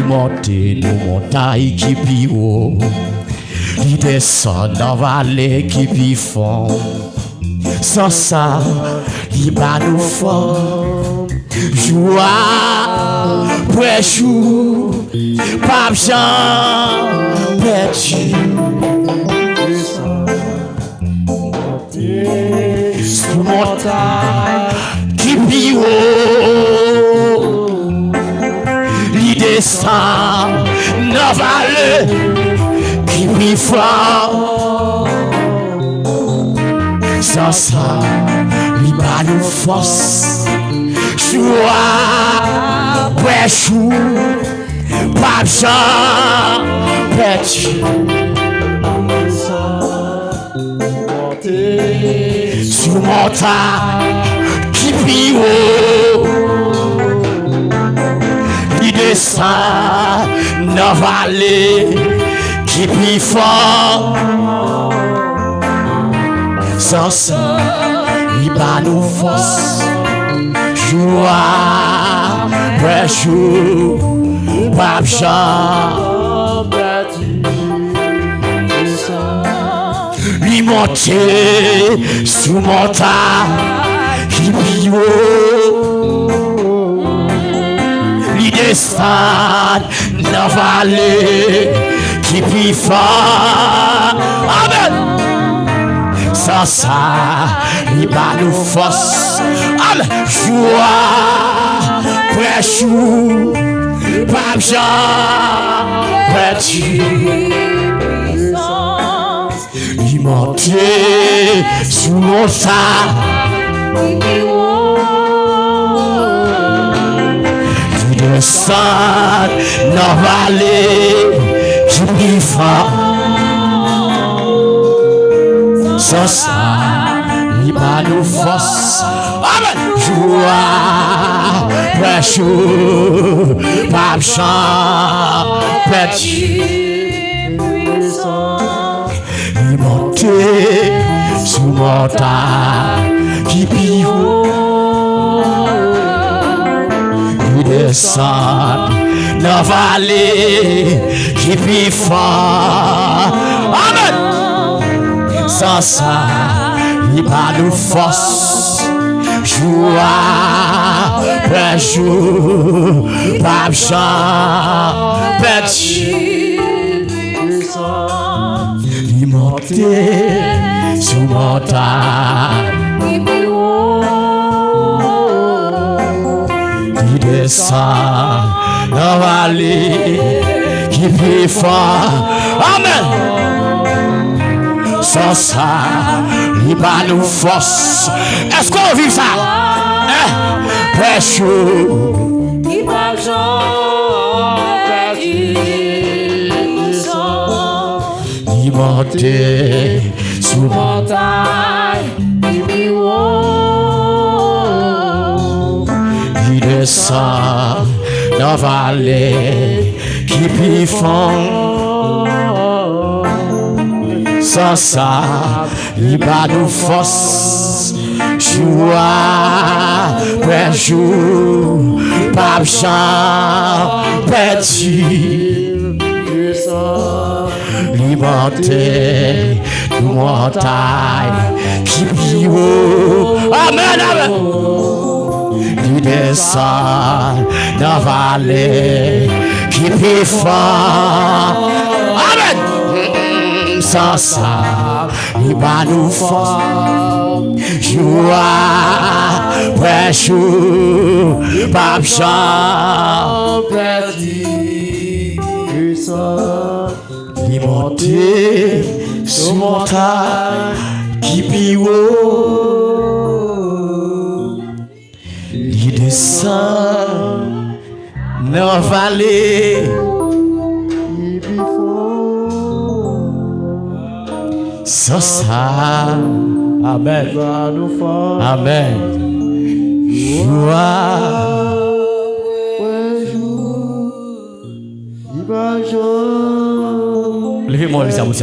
Monte nous Montay qui pi haut, il descend dans vallée qui pi fond. Sans ça, il bat nous fort. Joie, prêchou, pape Jean, perdu. Sous Montay qui pi haut, il descend dans vallée qui pi fort. Sans ça, il bat nous force. Joie, prêchou, pape Jean, perdu. Sous Montay qui pi haut, il descend dans vallée qui pi fort. Sans ça, il bat nous force. Joie, prêchou, pape Jean, lui monter sous Montay qui pi haut, lui descend dans vallée qui pi fort. Amen. Sans ça, il bat nous force. Amen. Joie, prêchou, pape Jean, perdu. Il montait sous Montay, il descend dans vallée qui pi fort. Sans ça, il bat nous force. Amen. Joie, prêchou, pape Jean, perdu. Il montait sous Montay qui pi haut, il descend dans vallée qui pi fort. Amen. Sans ça, il bat nous force. Joie, prêchou, pape Jean, perdu. Il montait sous Montay, il descend dans vallée qui pi fort. Amen. Sans ça, il bat nous force. Est-ce qu'on vit ça? Prêchou, il bat Jean, il montait sous Montay, il descend dans vallée qui pi fond. Sans ça, il bat nous force. Joie, prêchou, pape Jean, perdu. Il montait nous Montay qui pi haut. Amen, amen. Il descend dans vallée qui pi fort. Amen. Sans ça, il bat nous fort. Joie, prêchou, pape Jean, perdu. Il montait sous Montay qui pi haut, il descend dans vallée. Sans ça, amen, amen. Joie, levez-moi les amours.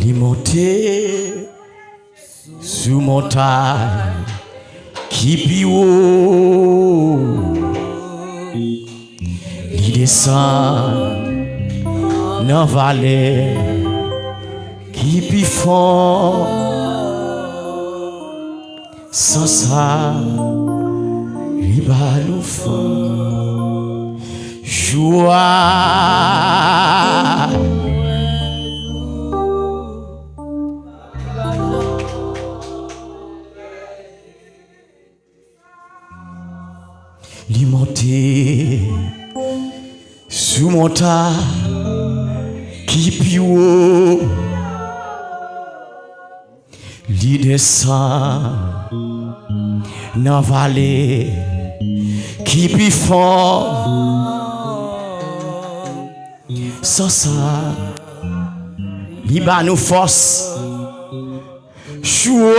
Il montait sous Montay qui pi haut, descend dans vallée qui plus fort sans ça il va nous faire joie. Li Monte sous Montay qui plus haut, li descend dans vallée qui plus fort. Sans ça, li ba nous force joie.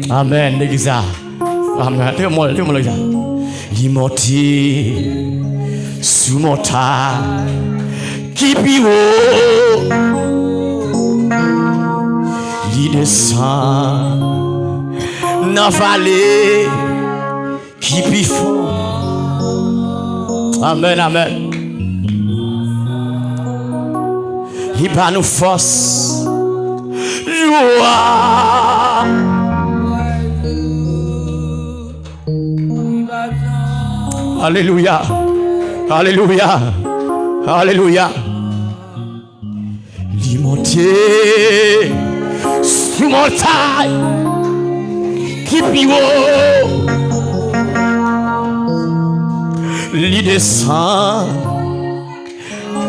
Amen, l'église. Amen. Dis-moi, l'église. Il Monte sous Montay qui plus haut, il descend dans vallée qui plus fort. Amen, amen. Il va nous force joie. Alléluia, alléluia, alléluia. Il Monte sous Montay qui plus haut, il descend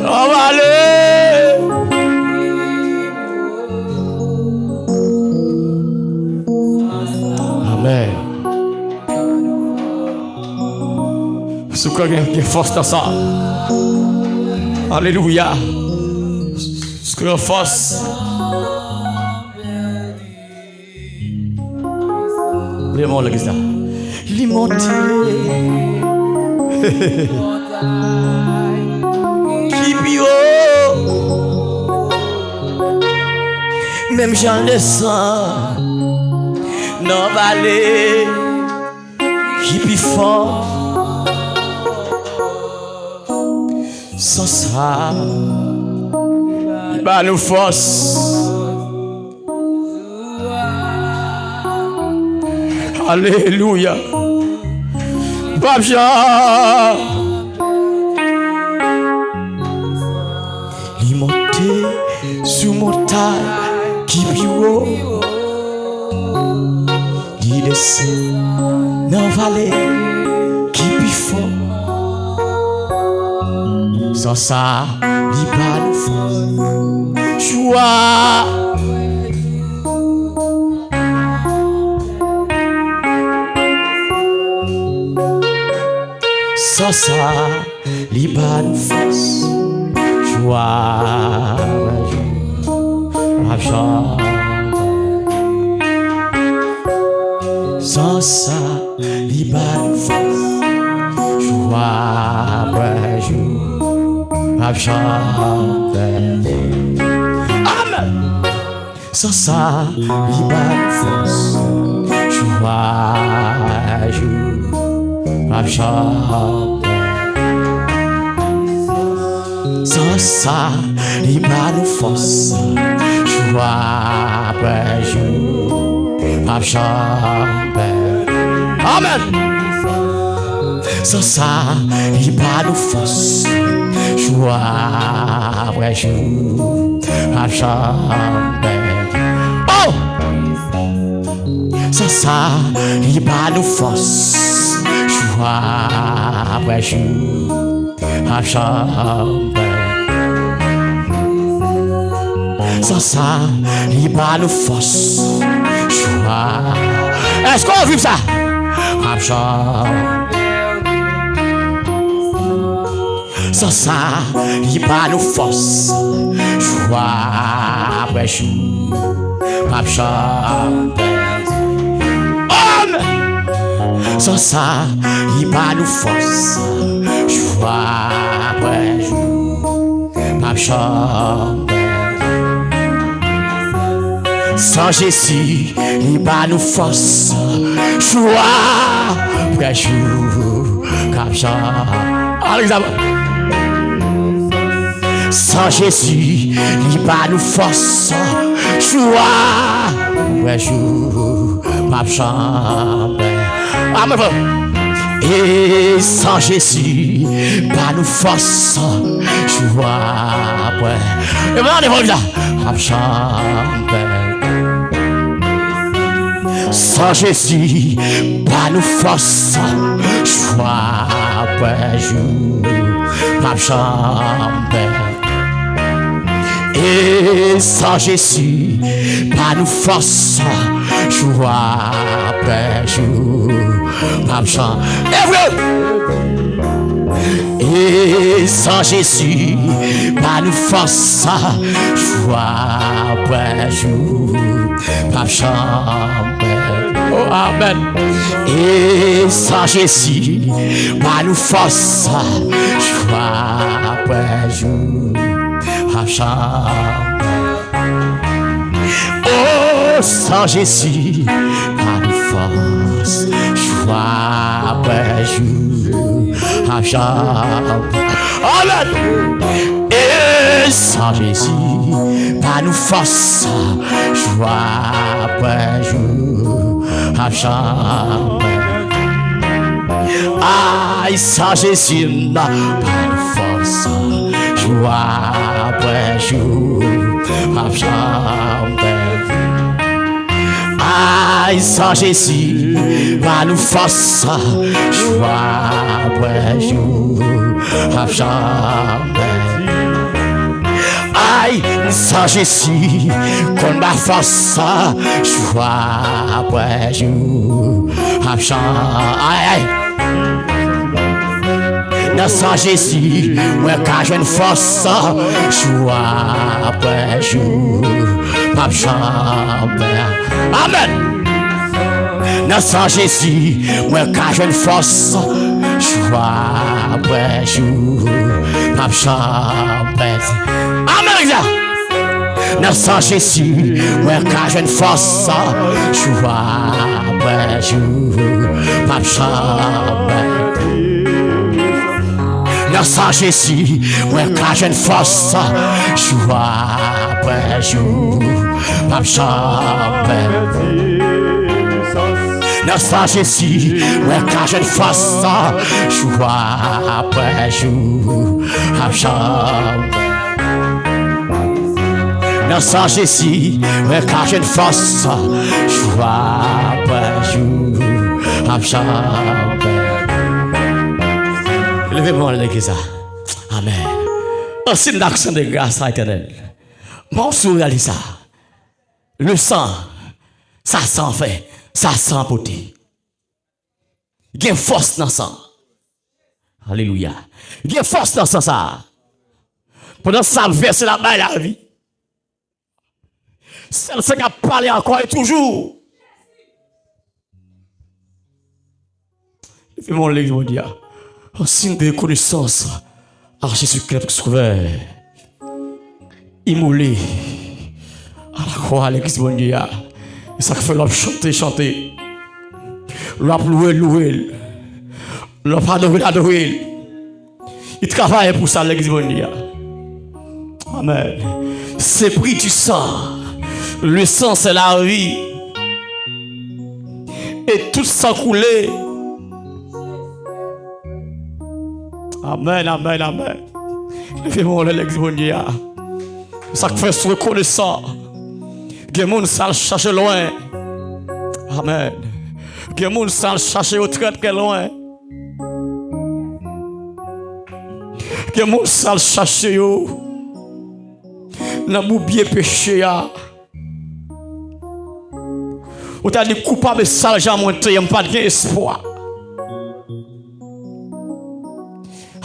en vallée. Amen. Ce qu'on a force dans ça. Alléluia. Ce qu'on a force. Lémon le gars. Li Monte. Qui plus haut. Même j'en descends dans vallée qui plus fort. Sans ça, il va nous force. Alléluia. Pape Jean. Il Monte sous Montay qui plus haut, il descend dans vallée qui plus fort. Sans ça, il va nous faire joie. Sans ça, il va nous faire joie. Sans ça, il va nous faire joie. Amen. Sans ça, il va nous force joie. Sans ça, il va nous force joie. Amen. Sans ça, il va nous force joie après jour à chanter. Oh! Sans ça, il va nous force joie après jour à chanter. Sans ça, il va nous force joie. Est-ce qu'on vive ça? À chanter. Sans ça, il va nous force joie après jour à chanter. Sans ça, il va nous force joie après jour à chanter. Sans Jésus, il va nous force. Choix, après jour, comme ça. Sans Jésus, il va nous force. Choix, après jour, comme ça. Amen. Et sans Jésus, pas nous force, joie, ouais. Et voilà, les voilà, sans Jésus, pas nous force, joie, ouais, et sans Jésus, pas nous force, joie, ouais, et sans Jésus, pas nous force, joie, oh amen. Et sans Jésus, pas nous force, joie, oh sans Jésus, pas nous force, joie, amen. Et sans Jésus, pas nous force, joie, aïe, sans Jésus, pas nous force, joie, aïe, sans Jésus, va nous force, joie, aïe, sans Jésus, qu'on m'a force, joie, aïe, sans Jésus, moi quand j'ai une force, joie, amen. Sans Jésus, moi quand j'ai une force, joie, amen. Sans Jésus, moi quand j'ai une force, joie, sans Jésus, moi quand j'ai une force, joie, sans Jésus, moi quand j'ai une force, joie, sans Jésus, moi quand j'ai une force, joie, levez-moi l'église. Amen. Un signe d'action de grâce à l'éternel. Mon sourire, ça. Le sang, ça sent fait, ça sent beauté. Il y a une force dans le sang. Alléluia. Il y a une force dans le sang, ça. Pendant ça, verser la main la vie. C'est le sang qui a parlé encore et toujours. Levez-moi l'église, mon Dieu. Un signe de reconnaissance à Jésus-Christ qui se trouvait immolé à la croix à l'église de Dieu. Et ça fait l'homme chanter. L'homme louer. L'homme adorer. Il travaille pour ça à l'église de Dieu. Amen. C'est pris du sang. Le sang, c'est la vie. Et tout sang coulé. Amen. Levez-moi l'église de Dieu. Ça fait se reconnaissant. Que les gens savent chercher loin. Amen. Que les gens savent chercher au très loin. Que les gens savent chercher dans le bien péché. Ou t'as dit coupable sale, j'ai monté, il n'y a pas d'espoir.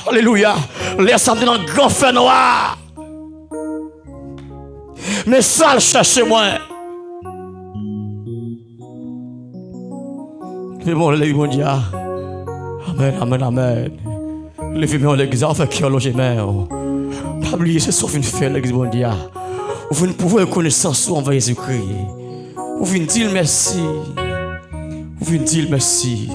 Alléluia. Laisse entrer dans le grand feu noir. Mais ça, cherchez-moi. Levez-moi l'église, Dieu. Amen. Levez-moi l'église, on fait qui a logé, mais pas oublier, c'est sauf une fête, l'église, Dieu. Vous ne pouvez connaissance envers Jésus-Christ. Ou vin dire merci. Ou vin dire merci.